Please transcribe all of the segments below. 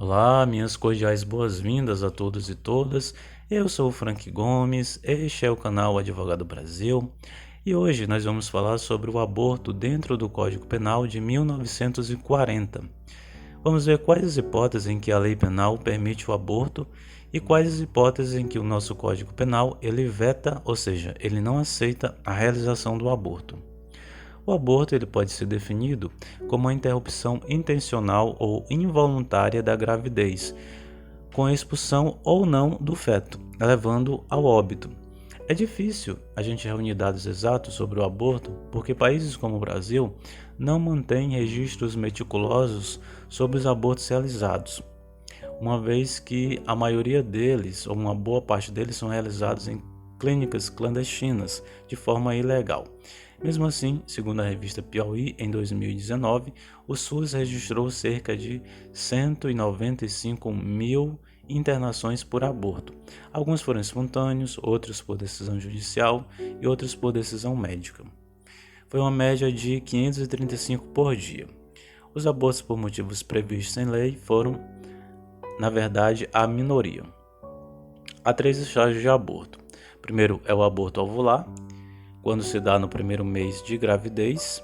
Olá, minhas cordiais boas-vindas a todos e todas. Eu sou o Frank Gomes, este é o canal Advogado Brasil e hoje nós vamos falar sobre o aborto dentro do Código Penal de 1940. Vamos ver quais as hipóteses em que a lei penal permite o aborto e quais as hipóteses em que o nosso Código Penal ele veta, ou seja, ele não aceita a realização do aborto. O aborto ele pode ser definido como a interrupção intencional ou involuntária da gravidez, com a expulsão ou não do feto, levando ao óbito. É difícil a gente reunir dados exatos sobre o aborto porque países como o Brasil não mantêm registros meticulosos sobre os abortos realizados, uma vez que a maioria deles, ou uma boa parte deles, são realizados em clínicas clandestinas, de forma ilegal. Mesmo assim, segundo a revista Piauí, em 2019, o SUS registrou cerca de 195 mil internações por aborto. Alguns foram espontâneos, outros por decisão judicial e outros por decisão médica. Foi uma média de 535 por dia. Os abortos por motivos previstos em lei foram, na verdade, a minoria. Há 3 estágios de aborto. Primeiro é o aborto ovular, quando se dá no primeiro mês de gravidez.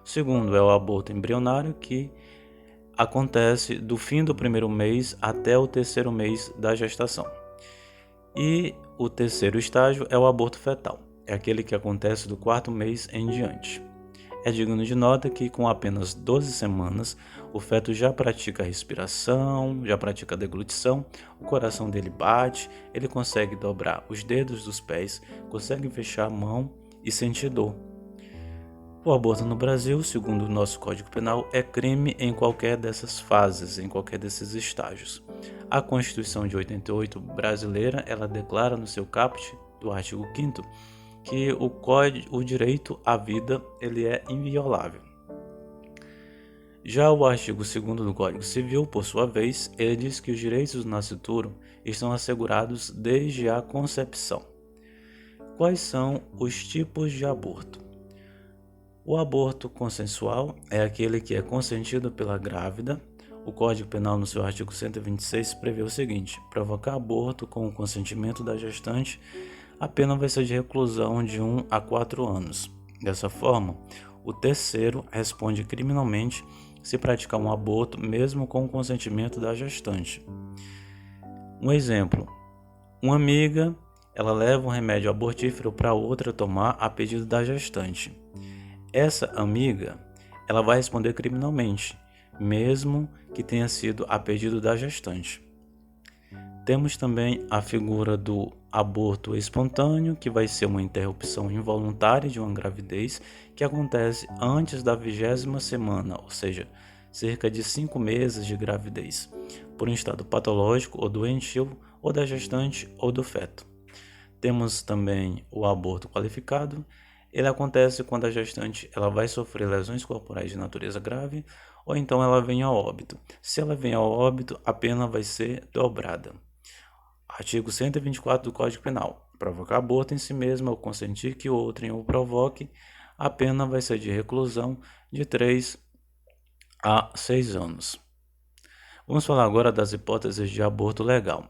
O segundo é o aborto embrionário, que acontece do fim do primeiro mês até o terceiro mês da gestação. E o terceiro estágio é o aborto fetal, é aquele que acontece do quarto mês em diante. É digno de nota que com apenas 12 semanas o feto já pratica a respiração, já pratica a deglutição, o coração dele bate, ele consegue dobrar os dedos dos pés, consegue fechar a mão e sentir dor. O aborto no Brasil, segundo o nosso Código Penal, é crime em qualquer dessas fases, em qualquer desses estágios. A Constituição de 88 brasileira, ela declara no seu caput do artigo 5º que o direito à vida ele é inviolável. Já o artigo 2º do Código Civil, por sua vez, ele diz que os direitos do nascituro estão assegurados desde a concepção. Quais são os tipos de aborto? O aborto consensual é aquele que é consentido pela grávida. O Código Penal, no seu artigo 126, prevê o seguinte: provocar aborto com o consentimento da gestante, a pena vai ser de reclusão de 1 a 4 anos. Dessa forma, o terceiro responde criminalmente se praticar um aborto mesmo com o consentimento da gestante. Um exemplo: uma amiga, ela leva um remédio abortífero para outra tomar a pedido da gestante. Essa amiga, ela vai responder criminalmente, mesmo que tenha sido a pedido da gestante. Temos também a figura do aborto espontâneo, que vai ser uma interrupção involuntária de uma gravidez que acontece antes da 20ª semana, ou seja, cerca de 5 meses de gravidez, por um estado patológico ou doentio, ou da gestante ou do feto. Temos também o aborto qualificado. Ele acontece quando a gestante ela vai sofrer lesões corporais de natureza grave ou então ela vem a óbito. Se ela vem a óbito, a pena vai ser dobrada. Artigo 124 do Código Penal. Provocar aborto em si mesmo ou consentir que outrem o provoque, a pena vai ser de reclusão de 3 a 6 anos. Vamos falar agora das hipóteses de aborto legal.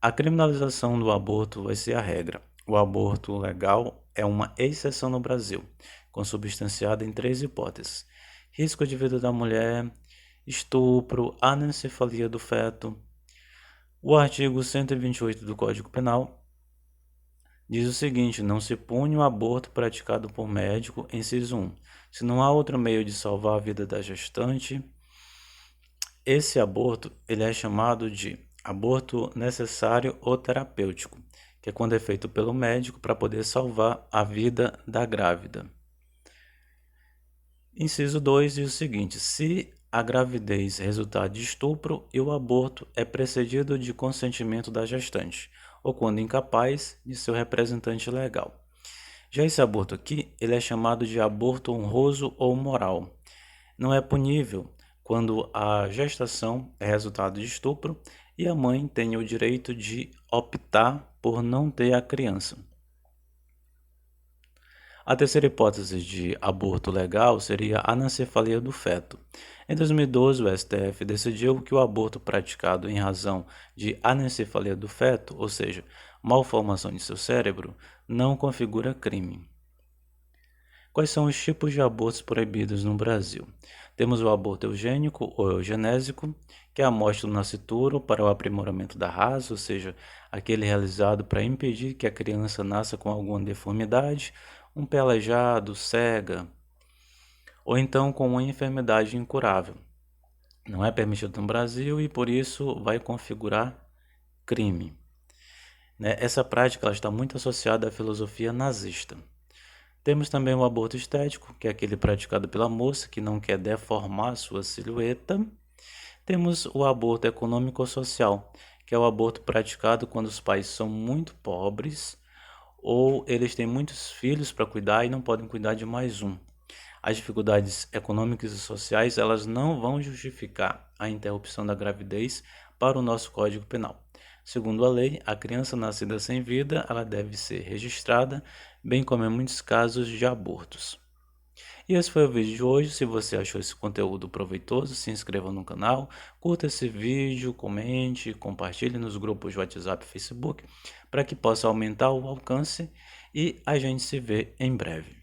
A criminalização do aborto vai ser a regra. O aborto legal é uma exceção no Brasil, consubstanciada em 3 hipóteses: risco de vida da mulher, estupro, anencefalia do feto. O artigo 128 do Código Penal diz o seguinte: não se pune o aborto praticado por médico, inciso 1. Se não há outro meio de salvar a vida da gestante, esse aborto ele é chamado de aborto necessário ou terapêutico, que é quando é feito pelo médico para poder salvar a vida da grávida. Inciso 2 diz o seguinte: se a gravidez resultar de estupro e o aborto é precedido de consentimento da gestante, ou quando incapaz de seu representante legal. Já esse aborto aqui, ele é chamado de aborto honroso ou moral. Não é punível quando a gestação é resultado de estupro e a mãe tem o direito de optar por não ter a criança. A terceira hipótese de aborto legal seria a anencefalia do feto. Em 2012, o STF decidiu que o aborto praticado em razão de anencefalia do feto, ou seja, malformação de seu cérebro, não configura crime. Quais são os tipos de abortos proibidos no Brasil? Temos o aborto eugênico ou eugenésico, que é a morte do nascituro para o aprimoramento da raça, ou seja, aquele realizado para impedir que a criança nasça com alguma deformidade, um pé aleijado, cega, ou então com uma enfermidade incurável. Não é permitido no Brasil e por isso vai configurar crime. Essa prática ela está muito associada à filosofia nazista. Temos também o aborto estético, que é aquele praticado pela moça que não quer deformar sua silhueta. Temos o aborto econômico-social, que é o aborto praticado quando os pais são muito pobres ou eles têm muitos filhos para cuidar e não podem cuidar de mais um. As dificuldades econômicas e sociais elas não vão justificar a interrupção da gravidez para o nosso Código Penal. Segundo a lei, a criança nascida sem vida ela deve ser registrada, bem como em muitos casos de abortos. E esse foi o vídeo de hoje. Se você achou esse conteúdo proveitoso, se inscreva no canal, curta esse vídeo, comente, compartilhe nos grupos de WhatsApp e Facebook para que possa aumentar o alcance e a gente se vê em breve.